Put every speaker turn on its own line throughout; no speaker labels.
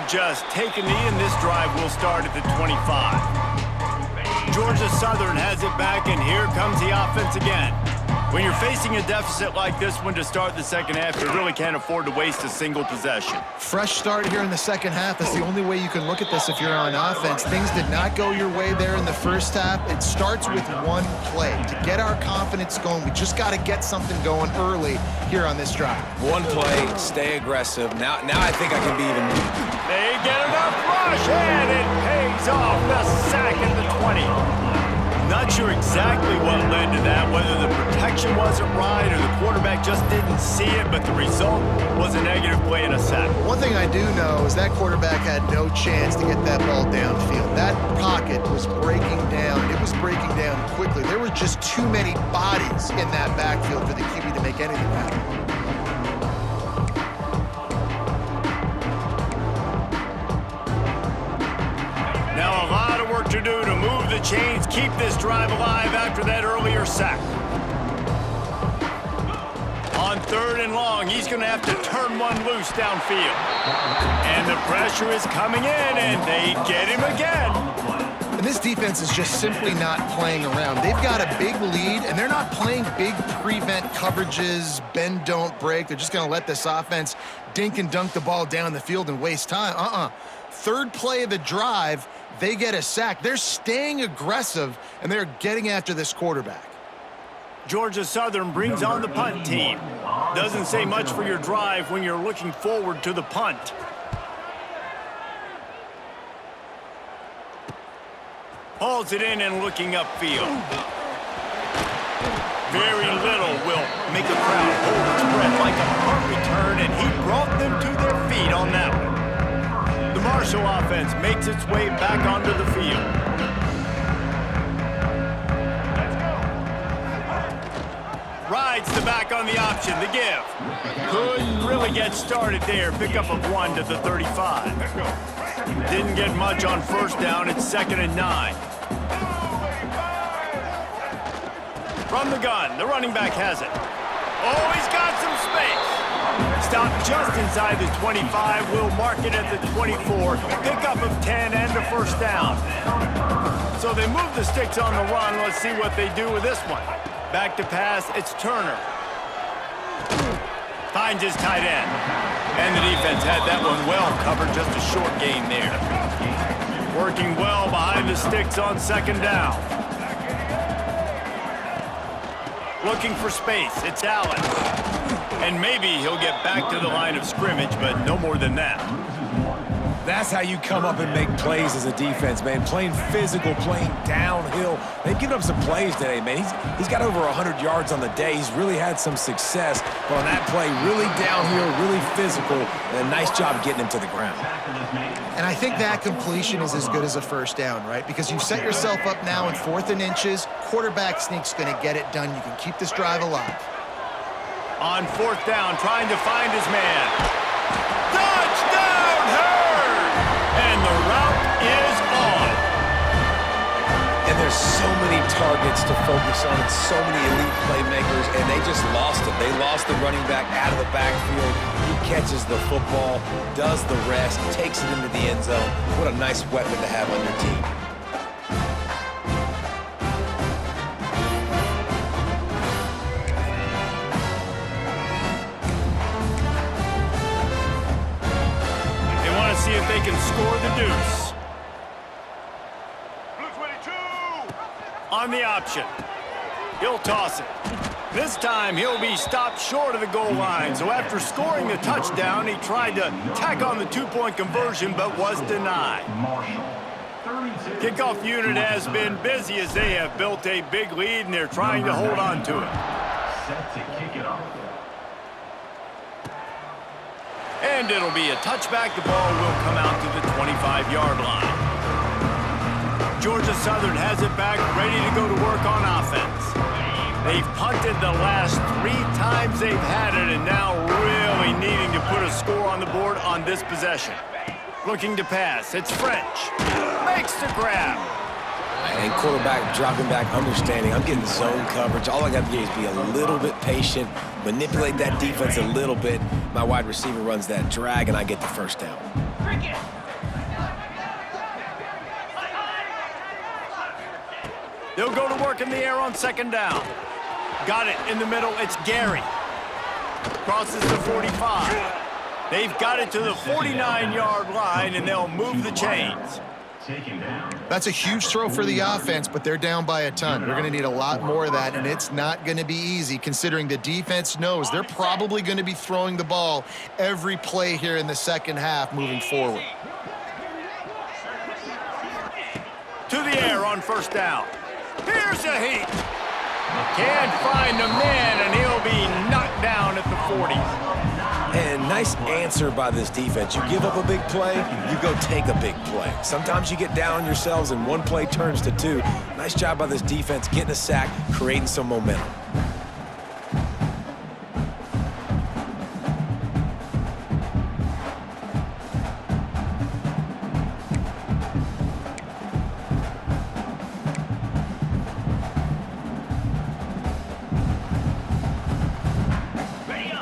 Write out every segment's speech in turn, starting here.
just take a knee, and this drive will start at the 25. Georgia Southern has it back, and here comes the offense again. When you're facing a deficit like this one to start the second half, you really can't afford to waste a single possession.
Fresh start here in the second half. That's the only way you can look at this if you're on offense. Things did not go your way there in the first half. It starts with one play. To get our confidence going, we just got to get something going early here on this drive.
One play, stay aggressive. Now I think I can be even...
They get enough rush, and it pays off. The sack at the 20. Not sure exactly what led to that, whether the protection wasn't right or the quarterback just didn't see it, but the result was a negative play and a sack.
One thing I do know is that quarterback had no chance to get that ball downfield. That pocket was breaking down. It was breaking down quickly. There were just too many bodies in that backfield for the QB to make anything happen.
Now a lot of work to do to move the chains, keep this drive alive after that earlier sack. On 3rd and long, he's going to have to turn one loose downfield. And the pressure is coming in, and they get him again.
And this defense is just simply not playing around. They've got a big lead, and they're not playing big prevent coverages, bend, don't break. They're just going to let this offense dink and dunk the ball down the field and waste time. Third play of the drive, they get a sack. They're staying aggressive, and they're getting after this quarterback.
Georgia Southern brings on the punt team. Doesn't say much for your drive when you're looking forward to the punt. Hauls it in and looking upfield. Very little will make a crowd hold its breath like a punt return, and he brought them to their feet on that one. The Marshall offense makes its way back onto the field. Rides the back on the option, the give. Couldn't really get started there. Pickup of 1 to the 35. Didn't get much on first down. It's 2nd and 9. From the gun, the running back has it. Oh, he's got some space. Stopped just inside the 25. Will mark it at the 24. Pickup of 10 and a first down. So they move the sticks on the run. Let's see what they do with this one. Back to pass, it's Turner. Finds his tight end. And the defense had that one well covered, just a short gain there. Working well behind the sticks on 2nd down. Looking for space, it's Allen. And maybe he'll get back to the line of scrimmage, but no more than that.
That's how you come up and make plays as a defense, man. Playing physical, playing downhill. They've given up some plays today, man. He's got over 100 yards on the day. He's really had some success. But on that play, really downhill, really physical, and a nice job getting him to the ground.
And I think that completion is as good as a first down, right? Because you set yourself up now in 4th and inches. Quarterback sneak's going to get it done. You can keep this drive alive.
On 4th down, trying to find his man. Touchdown, Hurd! And the route is on.
And there's so many targets to focus on and so many elite playmakers, and they just lost it. They lost the running back out of the backfield. He catches the football, does the rest, takes it into the end zone. What a nice weapon to have on your team.
See if they can score the deuce. On the option. He'll toss it. This time he'll be stopped short of the goal line. So after scoring the touchdown, he tried to tack on the 2-point conversion but was denied. Kickoff unit has been busy as they have built a big lead and they're trying to hold on to it.
Set to kick it off.
And it'll be a touchback. The ball will come out to the 25-yard line. Georgia Southern has it back, ready to go to work on offense. They've punted the last 3 times they've had it, and now really needing to put a score on the board on this possession. Looking to pass. It's French. Makes the grab.
And quarterback dropping back, understanding I'm getting zone coverage. All I got to do is be a little bit patient, manipulate that defense a little bit. My wide receiver runs that drag, and I get the first down.
They'll go to work in the air on second down. Got it in the middle. It's Gary. Crosses the 45. They've got it to the 49-yard line, and they'll move the chains.
That's a huge throw for the offense, but they're down by a ton. They're going to need a lot more of that, and it's not going to be easy considering the defense knows they're probably going to be throwing the ball every play here in the second half moving forward.
To the air on first down. Here's a heat. Can't find a man, and he'll be knocked down at the 40.
And nice answer by this defense. You give up a big play, you go take a big play. Sometimes you get down on yourselves and one play turns to two. Nice job by this defense getting a sack, creating some momentum.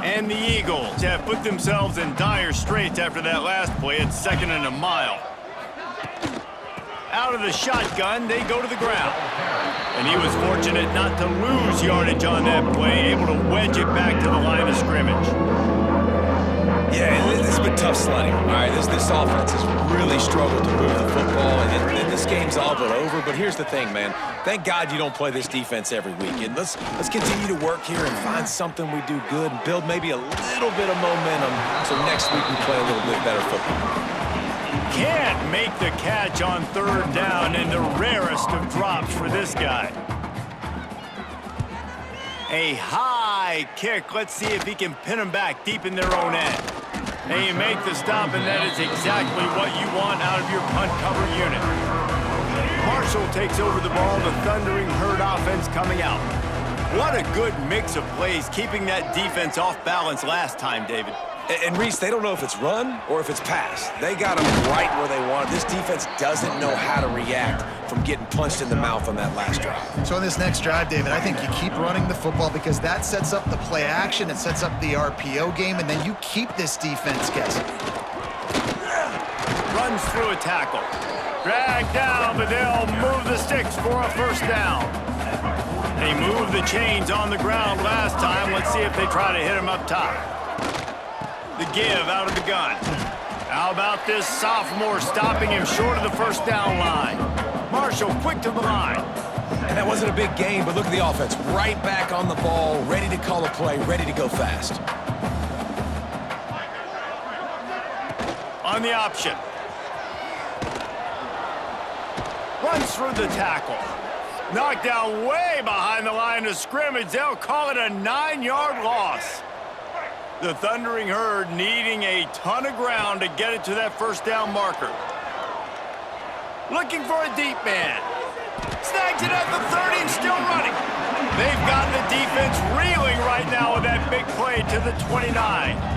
And the Eagles have put themselves in dire straits after that last play at 2nd and a mile. Out of the shotgun, they go to the ground. And he was fortunate not to lose yardage on that play, able to wedge it back to the line of scrimmage.
Yeah, this has been tough sledding. All right, this offense has really struggled to move the football, and this game's all but over. But here's the thing, man. Thank God you don't play this defense every week. And let's continue to work here and find something we do good and build maybe a little bit of momentum so next week we play a little bit better football.
Can't make the catch on third down, and the rarest of drops for this guy. A high kick. Let's see if he can pin them back deep in their own end. They make the stop, and that is exactly what you want out of your punt cover unit. Marshall takes over the ball, the Thundering Herd offense coming out. What a good mix of plays, keeping that defense off balance last time, David.
And Reese, they don't know if it's run or if it's pass. They got them right where they want it. This defense doesn't know how to react from getting punched in the mouth on that last drive.
So on this next drive, David, I think you keep running the football because that sets up the play action, it sets up the RPO game, and then you keep this defense guessing.
Runs through a tackle. Dragged down, but they'll move the sticks for a first down. They moved the chains on the ground last time. Let's see if they try to hit him up top. The give out of the gun. How about this sophomore stopping him short of the first down line? Marshall quick to the line.
And that wasn't a big gain, but look at the offense. Right back on the ball, ready to call a play, ready to go fast.
On the option. Runs through the tackle. Knocked down way behind the line of scrimmage. They'll call it a 9-yard loss. The Thundering Herd needing a ton of ground to get it to that first down marker. Looking for a deep man. Snags it at the 30 and still running. They've got the defense reeling right now with that big play to the 29.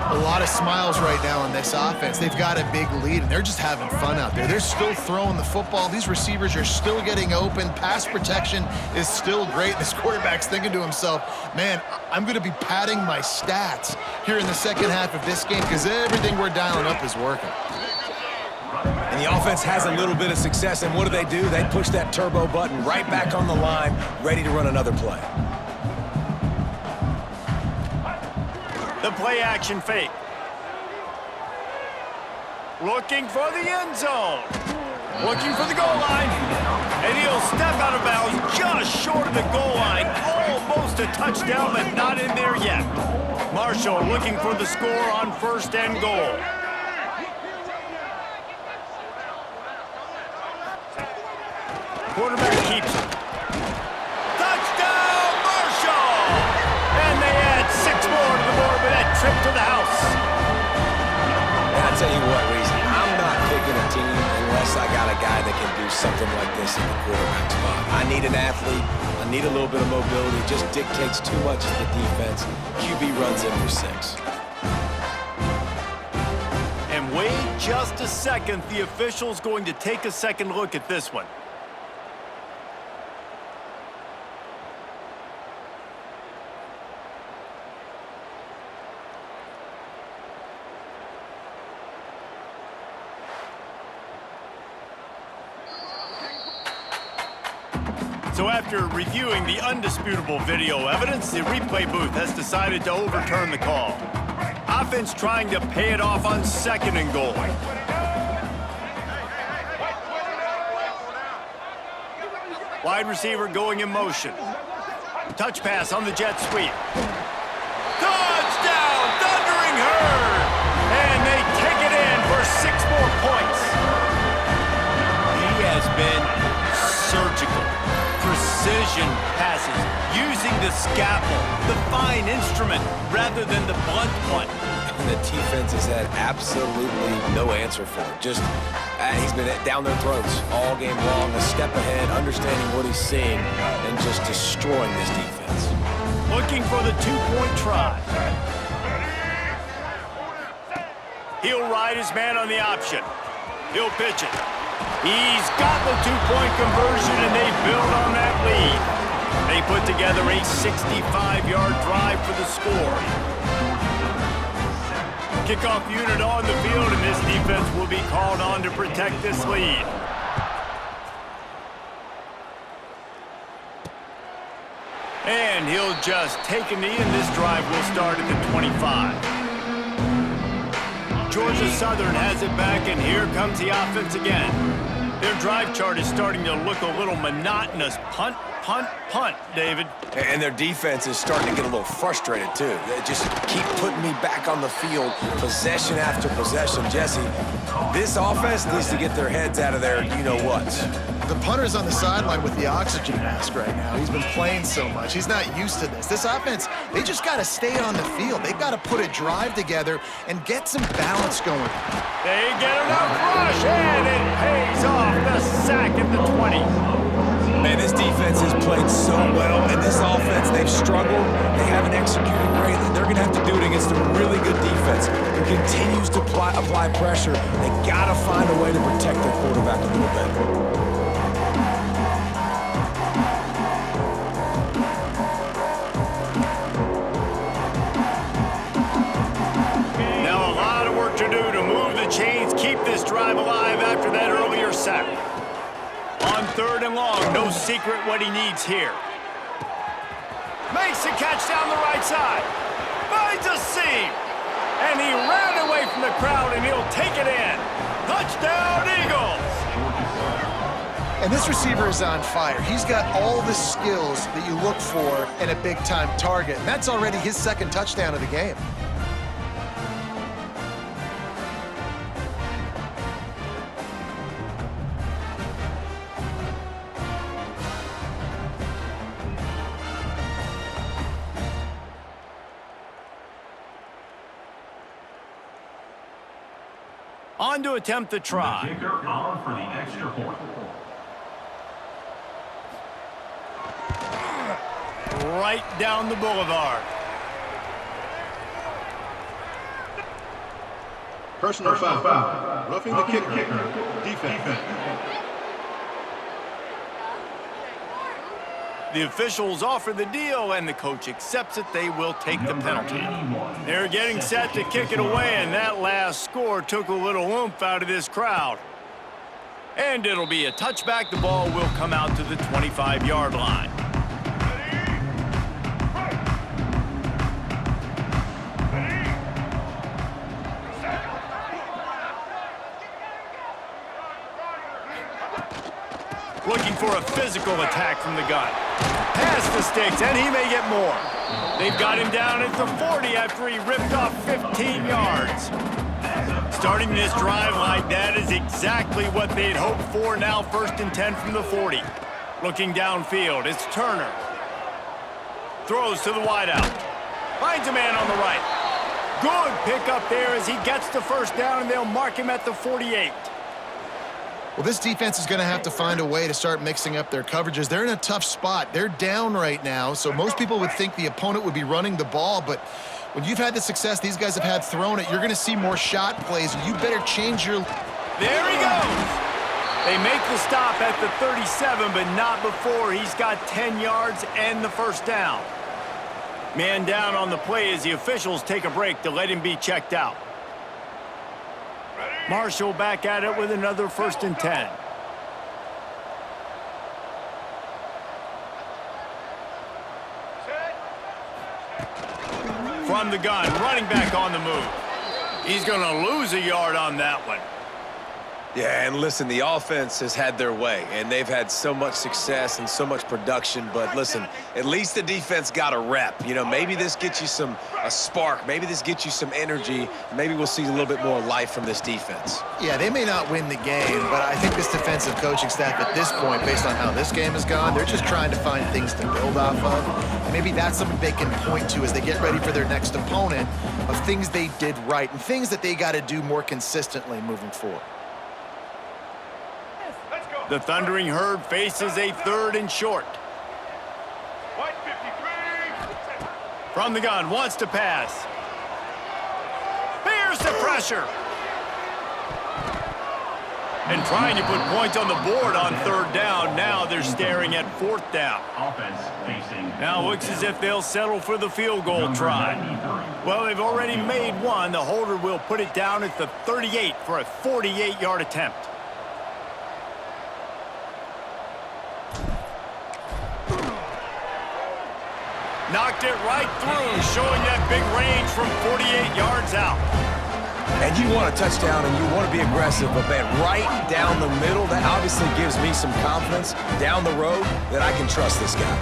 A lot of smiles right now on this offense. They've got a big lead, and they're just having fun out there. They're still throwing the football. These receivers are still getting open. Pass protection is still great. This quarterback's thinking to himself, man, I'm going to be padding my stats here in the second half of this game because everything we're dialing up is working.
And the offense has a little bit of success, and what do? They push that turbo button right back on the line, ready to run another play.
The play action fake. Looking for the end zone. Looking for the goal line. And he'll step out of bounds just short of the goal line. Almost a touchdown, but not in there yet. Marshall looking for the score on first and goal. Quarterback keeps it. Touchdown, Marshall! And they add 6 more to the board with that trip to the house.
And I tell you what, Reese, I'm not picking a team unless I got a guy that can do something like this in the quarterback spot. I need an athlete. I need a little bit of mobility. Just dictates too much to the defense. QB runs in for 6.
And wait just a second. The official's going to take a second look at this one. So after reviewing the undisputable video evidence, the replay booth has decided to overturn the call. Offense trying to pay it off on 2nd and goal. Wide receiver going in motion. Touch pass on the jet sweep. Touchdown, Thundering Herd! And they take it in for 6 more points. He has been surgical. Precision passes, using the scalpel, the fine instrument, rather than the blunt one.
And the defense has had absolutely no answer for it. Just, he's been down their throats all game long, a step ahead, understanding what he's seeing, and just destroying this defense.
Looking for the 2-point try. He'll ride his man on the option. He'll pitch it. He's got the 2-point conversion, and they build on that lead. They put together a 65-yard drive for the score. Kickoff unit on the field, and this defense will be called on to protect this lead. And he'll just take a knee, and this drive will start at the 25. Georgia Southern has it back, and here comes the offense again. Their drive chart is starting to look a little monotonous. Punt, punt, punt, David.
And their defense is starting to get a little frustrated, too. They just keep putting me back on the field, possession after possession. Jesse, this offense needs to get their heads out of their you-know-whats.
The punter's on the sideline with the oxygen mask right now. He's been playing so much. He's not used to this. This offense, they just got to stay on the field. They've got to put a drive together and get some balance going.
They get enough rush, and it pays off. The sack at the 20.
Man, this defense has played so well, and this offense, they've struggled. They haven't executed greatly. They're going to have to do it against a really good defense who continues to apply pressure. They got to find a way to protect their quarterback a little bit.
Chains keep this drive alive after that earlier sack. On 3rd and long, no secret what he needs here. Makes a catch down the right side. Finds a seam. And he ran away from the crowd, and he'll take it in. Touchdown, Eagles!
And this receiver is on fire. He's got all the skills that you look for in a big-time target. And that's already his 2nd touchdown of the game.
On to attempt the try.
The kicker on for the extra point.
Right down the boulevard.
Personal foul. Roughing the kicker. Defense.
The officials offer the deal, and the coach accepts it. They will take the penalty. They're getting set to kick it away, and that last score took a little oomph out of this crowd. And it'll be a touchback. The ball will come out to the 25-yard line. Looking for a physical attack from the gun. Past the sticks, and he may get more. They've got him down at the 40 after he ripped off 15 yards. Starting this drive like that is exactly what they'd hoped for. Now 1st and 10 from the 40. Looking downfield, it's Turner. Throws to the wideout. Finds a man on the right. Good pickup there as he gets the 1st down, and they'll mark him at the 48.
Well, this defense is going to have to find a way to start mixing up their coverages. They're in a tough spot. They're down right now, so most people would think the opponent would be running the ball, but when you've had the success these guys have had throwing it, you're going to see more shot plays. You better change your...
There he goes! They make the stop at the 37, but not before he's got 10 yards and the 1st down. Man down on the play as the officials take a break to let him be checked out. Marshall back at it with another 1st and 10. from the gun, running back on the move. He's going to lose a yard on that one.
Yeah, and listen, the offense has had their way, and they've had so much success and so much production. But listen, at least the defense got a rep. You know, maybe this gets you a spark. Maybe this gets you some energy. Maybe we'll see a little bit more life from this defense.
Yeah, they may not win the game, but I think this defensive coaching staff at this point, based on how this game has gone, they're just trying to find things to build off of. And maybe that's something they can point to as they get ready for their next opponent, of things they did right and things that they got to do more consistently moving forward.
The Thundering Herd faces a 3rd and short. From the gun, wants to pass. Here's the pressure. And trying to put points on the board on 3rd down. Now they're staring at 4th down.
Offense facing.
Now looks as if they'll settle for the field goal try. Well, they've already made one. The holder will put it down at the 38 for a 48-yard attempt. Knocked it right through, showing that big range from 48 yards out.
And you want a touchdown and you want to be aggressive, but man, right down the middle, that obviously gives me some confidence down the road that I can trust this guy.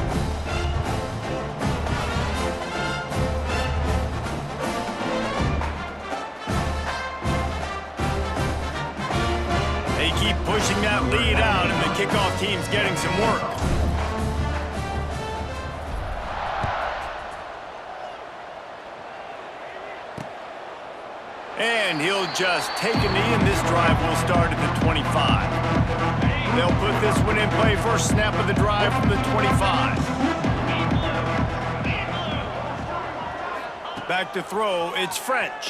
They keep pushing that lead out, and the kickoff team's getting some work. And he'll just take a knee, and this drive will start at the 25. They'll put this one in play. First snap of the drive from the 25. Back to throw, it's French.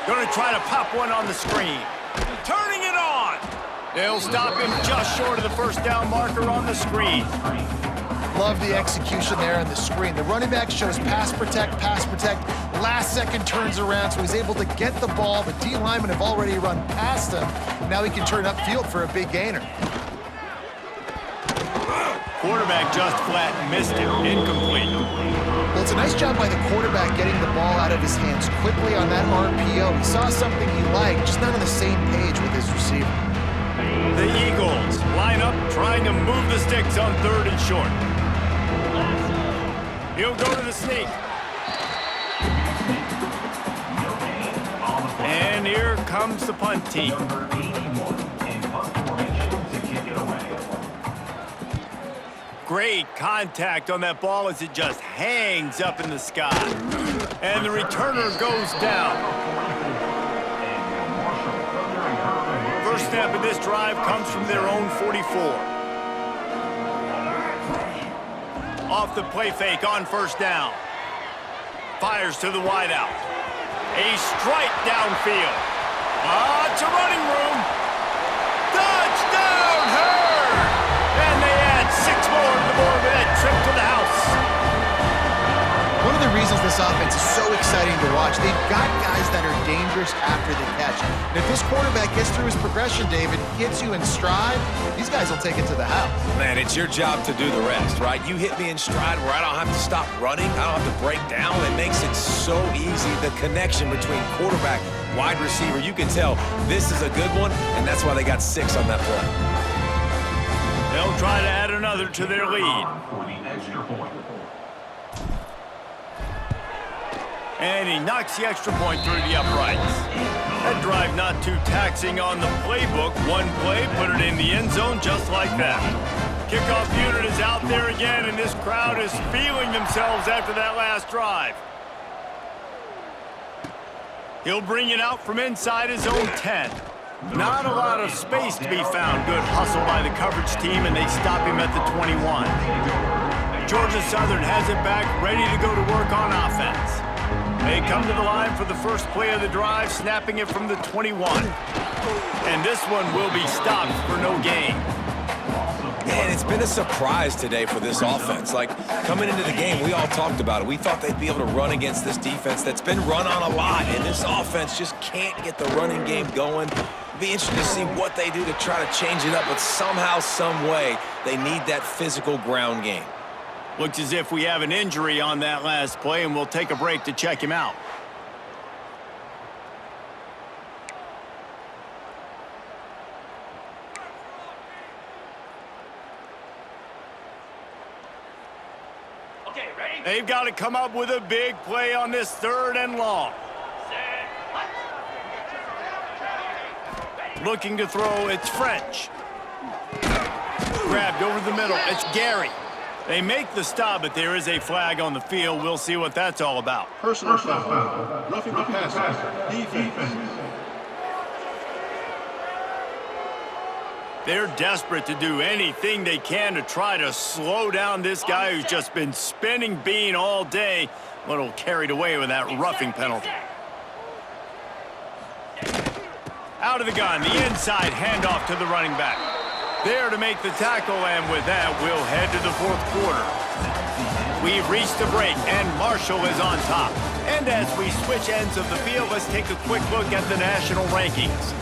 Going to try to pop one on the screen. Turning it on. They'll stop him just short of the first down marker on the screen.
Love the execution there on the screen. The running back shows pass protect. Last second turns around, so he's able to get the ball. The D linemen have already run past him. Now he can turn upfield for a big gainer.
Quarterback just flat missed it. Incomplete.
Well, it's a nice job by the quarterback getting the ball out of his hands quickly on that RPO. He saw something he liked, just not on the same page with his receiver.
The Eagles line up, trying to move the sticks on 3rd and short. He'll go to the sneak. And here comes the punt team.
Number 81 in punt formation to kick it away.
Great contact on that ball as it just hangs up in the sky. And the returner goes down. First snap of this drive comes from their own 44. Off the play fake on first down. Fires to the wideout. A strike downfield. Lots of running room. Touchdown, Herd! And they add 6 more to the board with that trip to the house.
One of the reasons this offense is so exciting to watch, they've got guys that are dangerous after the catch. And if this quarterback gets through his progression, David, hits you in stride, these guys will take it to the house.
Man, it's your job to do the rest, right? You hit me in stride where I don't have to stop running. I don't have to break down. It makes it so easy. The connection between quarterback, wide receiver, you can tell this is a good one, and that's why they got 6 on that play.
They'll try to add another to their lead.
For the extra point.
And he knocks the extra point through the uprights. That drive not too taxing on the playbook. One play, put it in the end zone just like that. Kickoff unit is out there again, and this crowd is feeling themselves after that last drive. He'll bring it out from inside his own 10. Not a lot of space to be found. Good hustle by the coverage team, and they stop him at the 21. Georgia Southern has it back, ready to go to work on offense. They come to the line for the first play of the drive, snapping it from the 21. And this one will be stopped for no gain.
Man, it's been a surprise today for this offense. Like, coming into the game, we all talked about it. We thought they'd be able to run against this defense that's been run on a lot, and this offense just can't get the running game going. It'll be interesting to see what they do to try to change it up, but somehow, some way, they need that physical ground game.
Looks as if we have an injury on that last play, and we'll take a break to check him out.
Okay, ready?
They've got to come up with a big play on this 3rd and long. Looking to throw, it's French. Grabbed over the middle, it's Gary. They make the stop, but there is a flag on the field. We'll see what that's all about.
Personal foul. Roughing the passer. Defense.
They're desperate to do anything they can to try to slow down this guy who's just been spinning bean all day. A little carried away with that roughing penalty. Out of the gun, the inside handoff to the running back. There to make the tackle, and with that, we'll head to the 4th quarter. We've reached the break, and Marshall is on top. And as we switch ends of the field, let's take a quick look at the national rankings.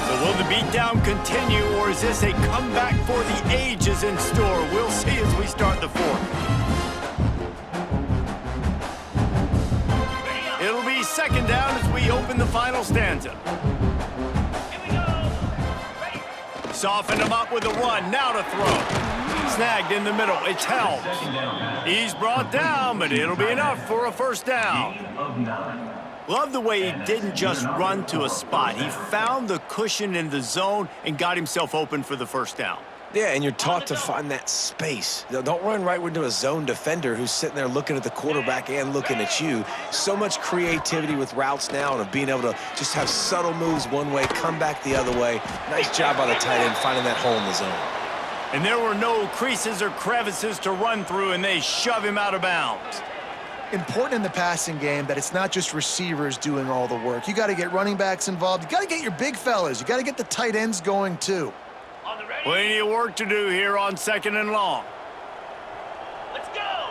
So will the beatdown continue, or is this a comeback for the ages in store? We'll see as we start the 4th. It'll be 2nd down as we open the final stanza.
Here we go. Ready?
Soften him up with a run, now to throw. Snagged in the middle, it's Helms. He's brought down, but it'll be enough for a 1st down.
Of 9.
Love the way he didn't just run to a spot. He found the cushion in the zone and got himself open for the 1st down.
Yeah, and you're taught to find that space. Don't run right into a zone defender who's sitting there looking at the quarterback and looking at you. So much creativity with routes now and of being able to just have subtle moves one way, come back the other way. Nice job by the tight end finding that hole in the zone.
And there were no creases or crevices to run through, and they shove him out of bounds.
Important in the passing game that it's not just receivers doing all the work. You got to get running backs involved. You got to get your big fellas. You got to get the tight ends going too.
On the ready?
Plenty of work to do here on 2nd and long.
Let's go.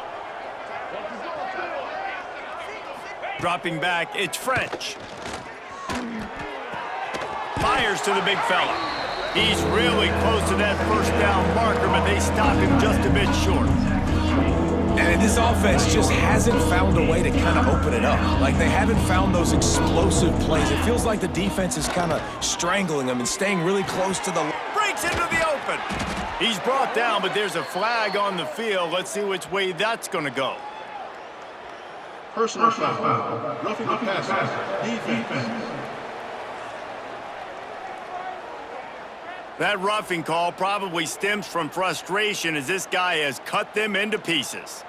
Dropping back, it's French. Fires to the big fella. He's really close to that 1st down marker, but they stop him just a bit short.
And this offense just hasn't found a way to kind of open it up. Like, they haven't found those explosive plays. It feels like the defense is kind of strangling them and staying really close to the...
Breaks into the open. He's brought down, but there's a flag on the field. Let's see which way that's going to go.
Personal foul. Roughing the passer. Defense.
That roughing call probably stems from frustration as this guy has cut them into pieces.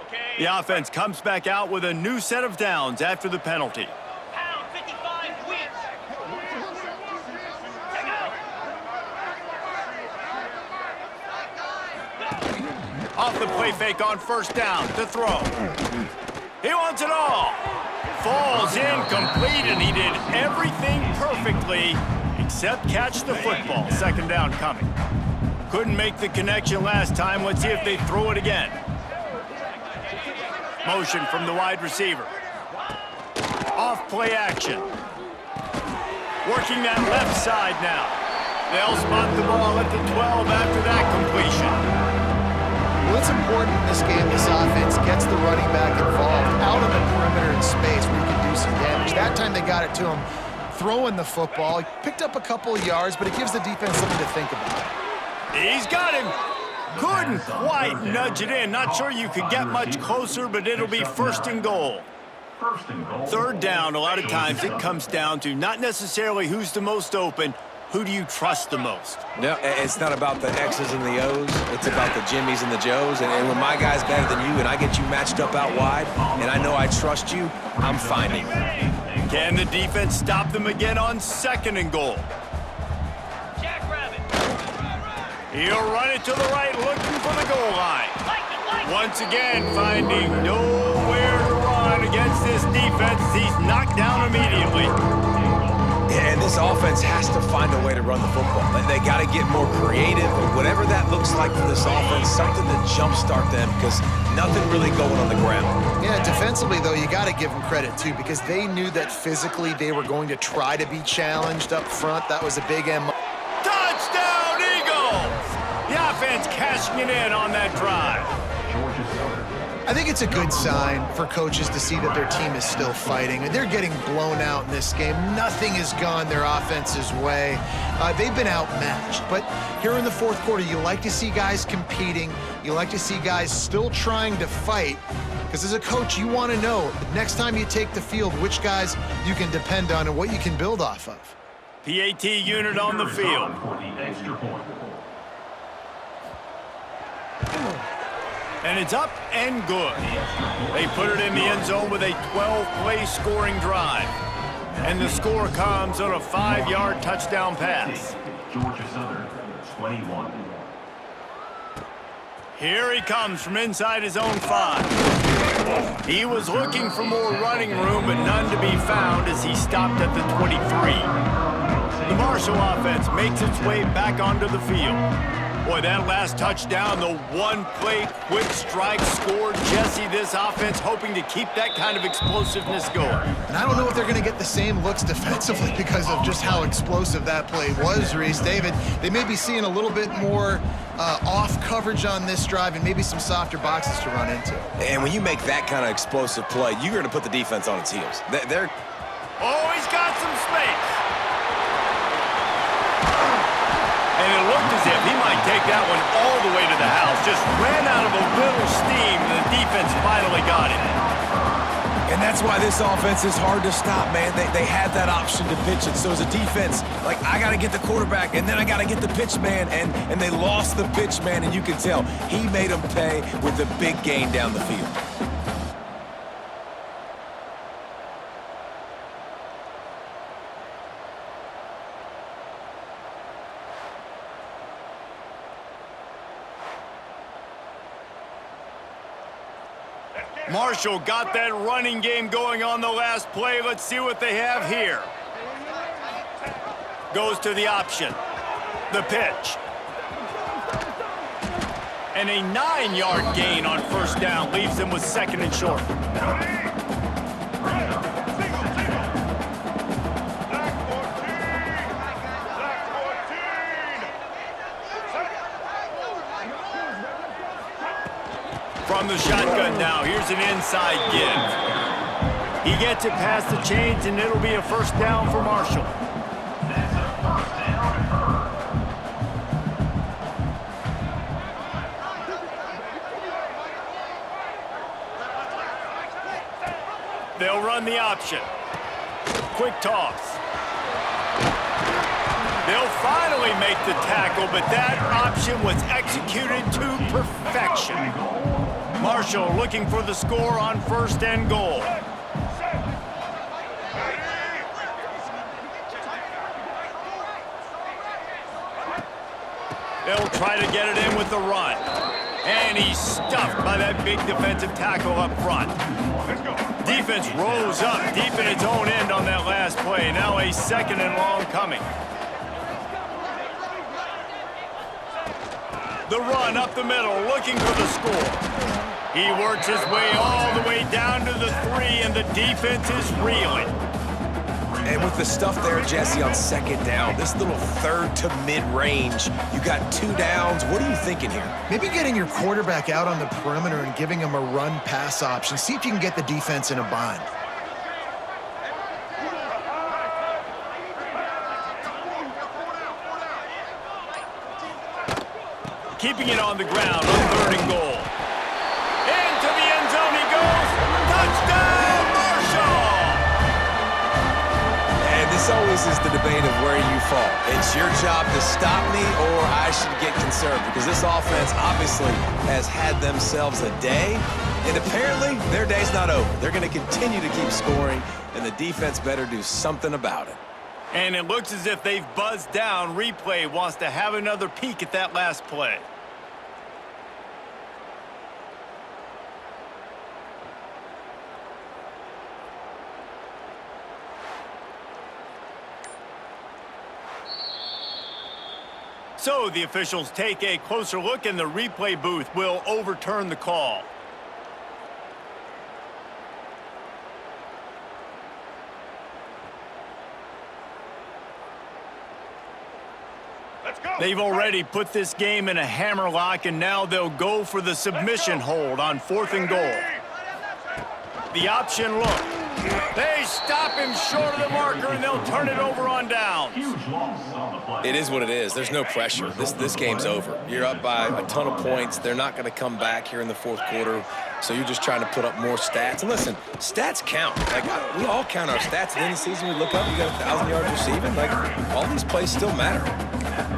Okay.
The offense comes back out with a new set of downs after the penalty.
Pound 55 wins. Take out.
Off the play fake on 1st down to throw. He wants it all. Falls incomplete, and he did everything perfectly except catch the football. 2nd down coming. Couldn't make the connection last time. Let's see if they throw it again. Motion from the wide receiver. Off play action. Working that left side now. They'll spot the ball at the 12 after that completion.
Well, it's important in this game this offense gets the running back involved out on the perimeter in space where he can do some damage. That time they got it to him throwing the football. He picked up a couple of yards, but it gives the defense something to think about.
He's got him. Couldn't quite nudge it in. Not sure you could get much closer, but it'll be 1st and goal. 3rd down, a lot of times it comes down to not necessarily who's the most open, who do you trust the most?
No, it's not about the X's and the O's. It's about the Jimmys and the Joes. And when my guy's better than you and I get you matched up out wide and I know I trust you, I'm finding you.
Can the defense stop them again on 2nd and goal?
Jackrabbit.
He'll run it to the right, looking for the goal line. Once again, finding nowhere to run against this defense. He's knocked down immediately.
Yeah, And this offense has to find a way to run the football. They got to get more creative, whatever that looks like for this offense, something to jumpstart them because nothing really going on the ground.
Yeah, defensively, though, you got to give them credit, too, because they knew that physically they were going to try to be challenged up front. That was a big M.
Touchdown, Eagles! The offense cashing it in on that drive.
Georgia Southern.
I think it's a good sign for coaches to see that their team is still fighting. They're getting blown out in this game. Nothing has gone their offense's way. They've been outmatched. But here in the fourth quarter, you like to see guys competing. You like to see guys still trying to fight. Because as a coach, you want to know next time you take the field, which guys you can depend on and what you can build off of.
PAT unit on the field.
For the extra point.
And it's up and good. They put it in the end zone with a 12-play scoring drive. And the score comes on a 5-yard touchdown pass.
Georgia Southern, 21.
Here he comes from inside his own 5. He was looking for more running room, but none to be found as he stopped at the 23. The Marshall offense makes its way back onto the field. Boy, that last touchdown, the one-play quick strike scored. Jesse, this offense hoping to keep that kind of explosiveness going.
And I don't know if they're going to get the same looks defensively because of just how explosive that play was, Reese. David, they may be seeing a little bit more off coverage on this drive and maybe some softer boxes to run into.
And when you make that kind of explosive play, you're going to put the defense on its heels. They're
Oh, he's got some space. And it looked as if he might take that one all the way to the house. Just ran out of a little steam, and the defense finally got him.
And that's why this offense is hard to stop, man. They had that option to pitch it. So as a defense, like, I got to get the quarterback, and then I got to get the pitch man, and they lost the pitch man, and you can tell he made them pay with a big gain down the field.
Marshall got that running game going on the last play. Let's see what they have here. Goes to the option. The pitch. And a 9-yard gain on first down leaves them with second and short. From the shotgun now, here's an inside give. He gets it past the chains, and it'll be a first down for Marshall. They'll run the option. Quick toss. They'll finally make the tackle, but that option was executed to perfection. Marshall looking for the score on first and goal. They'll try to get it in with the run. And he's stuffed by that big defensive tackle up front. Defense rose up deep in its own end on that last play. Now a second and long coming. The run up the middle, looking for the score. He works his way all the way down to the 3, and the defense is reeling.
And with the stuff there, Jesse, on second down, this little third to mid-range, you got 2 downs. What are you thinking here?
Maybe getting your quarterback out on the perimeter and giving him a run-pass option. See if you can get the defense in a bind.
Keeping it on the ground on third and goal. Into the end zone he goes. Touchdown, Marshall!
And this always is the debate of where you fall. It's your job to stop me, or I should get concerned, because this offense obviously has had themselves a day, and apparently their day's not over. They're going to continue to keep scoring, and the defense better do something about it.
And it looks as if they've buzzed down. Replay wants to have another peek at that last play. So the officials take a closer look, and the replay booth will overturn the call.
Let's go.
They've already put this game in a hammerlock, and now they'll go for the submission hold on 4th and goal. The option look. They stop him short of the marker, and they'll turn it over on downs.
Huge loss on the play.
It is what it is. There's no pressure. This game's over. You're up by a ton of points. They're not going to come back here in the 4th quarter, so you're just trying to put up more stats. And listen, stats count. Like, we all count our stats. At the end of the season, we look up, you got 1,000 yards receiving. Like, all these plays still matter.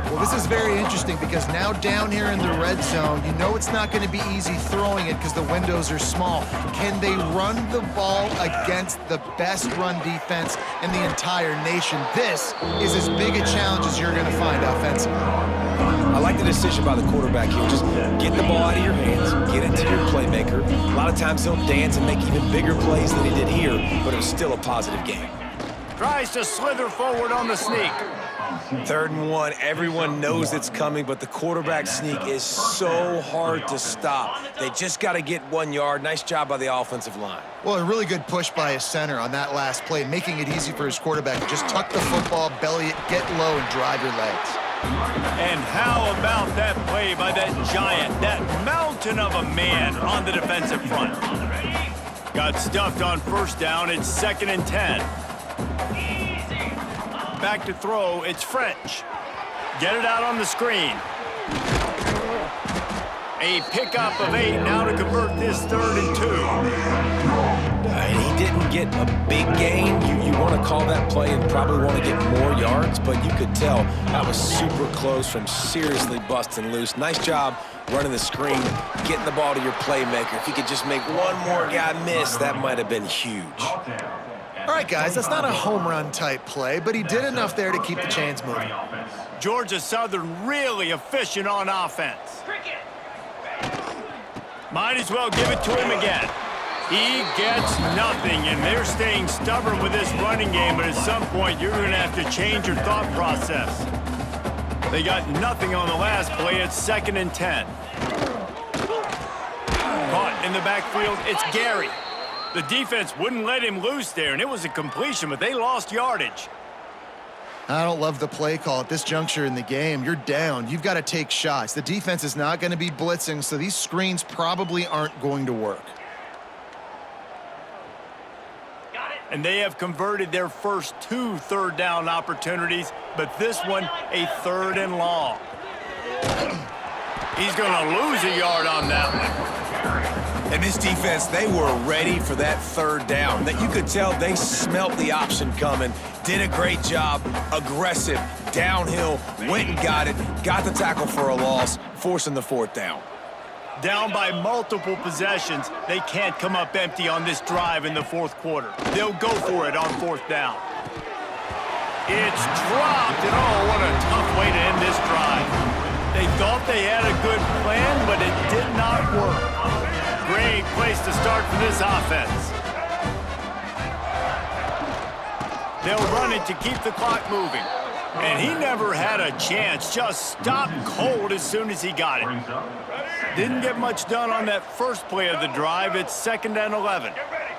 Well, this is very interesting because now down here in the red zone, you know it's not going to be easy throwing it because the windows are small. Can they run the ball against the best run defense in the entire nation? This is as big a challenge as you're going to find offensively.
I like the decision by the quarterback here. Just get the ball out of your hands, get it to your playmaker. A lot of times he'll dance and make even bigger plays than he did here, but it was still a positive game.
Tries to slither forward on the sneak.
3rd and 1, everyone knows it's coming, but the quarterback sneak is so hard to stop. They just got to get 1 yard. Nice job by the offensive line.
Well, a really good push by his center on that last play, making it easy for his quarterback to just tuck the football, belly it, get low, and drive your legs.
And how about that play by that giant, that mountain of a man on the defensive front? Got stuffed on 1st down. It's 2nd and 10. Back to throw, it's French. Get it out on the screen. A pickup of 8 now to convert this 3rd and 2.
He didn't get a big gain. You want to call that play and probably want to get more yards, but you could tell that was super close from seriously busting loose. Nice job running the screen, getting the ball to your playmaker. If you could just make one more guy miss, that might have been huge.
All right, guys, that's not a home run type play, but he did enough there to keep the chains moving.
Georgia Southern really efficient on offense.
Cricket.
Might as well give it to him again. He gets nothing, and they're staying stubborn with this running game, but at some point you're going to have to change your thought process. They got nothing on the last play. It's 2nd and 10. Caught in the backfield, it's Gary. The defense wouldn't let him loose there, and it was a completion, but they lost yardage.
I don't love the play call at this juncture in the game. You're down. You've got to take shots. The defense is not going to be blitzing, so these screens probably aren't going to work.
Got it.
And they have converted their first 2 3rd down opportunities, but this one a 3rd and long. He's going to lose a yard on that one.
And this defense, they were ready for that 3rd down. That you could tell they smelt the option coming, did a great job, aggressive, downhill, went and got it, got the tackle for a loss, forcing the 4th down.
Down by multiple possessions, they can't come up empty on this drive in the 4th quarter. They'll go for it on 4th down. It's dropped, and oh, what a tough way to end this drive. They thought they had a good plan, but it did not work. Great place to start for this offense. They'll run it to keep the clock moving. And he never had a chance, just stopped cold as soon as he got it. Didn't get much done on that first play of the drive. It's 2nd and 11.
Get ready.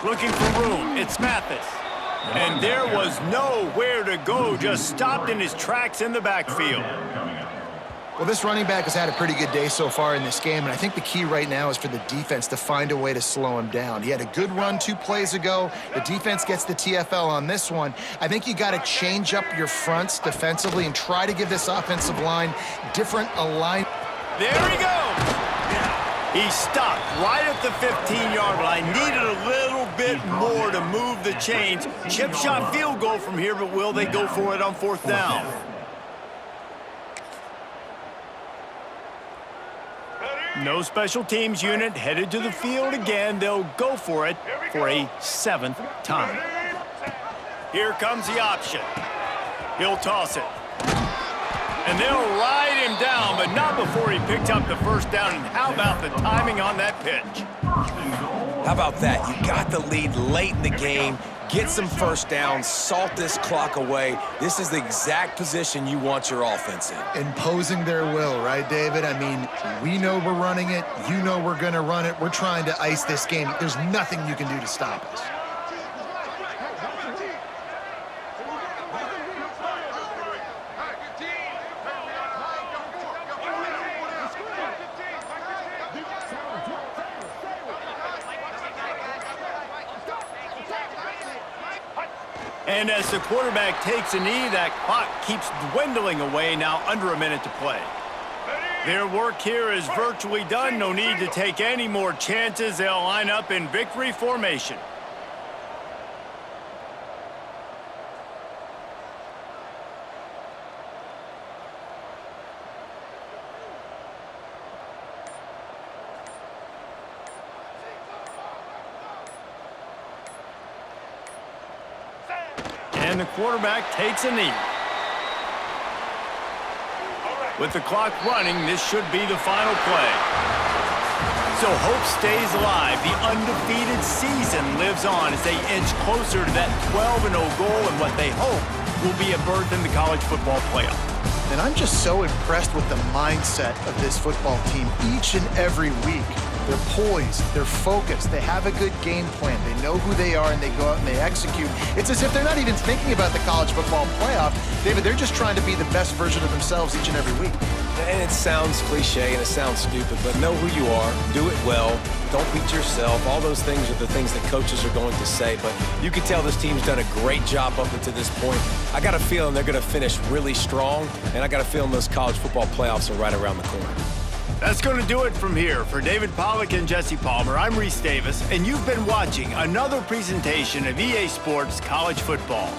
Looking for room, it's Mathis. And there was nowhere to go, just stopped in his tracks in the backfield.
Well, this running back has had a pretty good day so far in this game, and I think the key right now is for the defense to find a way to slow him down. He had a good run 2 plays ago. The defense gets the TFL on this one. I think you got to change up your fronts defensively and try to give this offensive line different alignment.
There he goes. He stopped right at the 15-yard line. Needed a little bit more to move the chains. Chip shot field goal from here, but will they go for it on 4th down? No special teams unit headed to the field again. They'll go for it for a 7th time. Here comes the option. He'll toss it. And they'll ride him down, but not before he picked up the 1st down. And how about the timing on that pitch?
How about that? You got the lead late in the game. Get some first downs, salt this clock away. This is the exact position you want your offense in.
Imposing their will, right, David? I mean, we know we're running it. You know we're going to run it. We're trying to ice this game. There's nothing you can do to stop us.
And as the quarterback takes a knee, that clock keeps dwindling away, now under a minute to play. Their work here is virtually done. No need to take any more chances. They'll line up in victory formation. And the quarterback takes a knee. With the clock running, this should be the final play. So hope stays alive. The undefeated season lives on as they inch closer to that 12-0 goal and what they hope will be a berth in the college football playoff.
And I'm just so impressed with the mindset of this football team each and every week. They're poised, they're focused, they have a good game plan, they know who they are, and they go out and they execute. It's as if they're not even thinking about the college football playoff. David, they're just trying to be the best version of themselves each and every week.
And it sounds cliche and it sounds stupid, but know who you are, do it well, don't beat yourself. All those things are the things that coaches are going to say, but you can tell this team's done a great job up until this point. I got a feeling they're going to finish really strong, and I got a feeling those college football playoffs are right around the corner.
That's going to do it from here. For David Pollack and Jesse Palmer, I'm Reese Davis, and you've been watching another presentation of EA Sports College Football.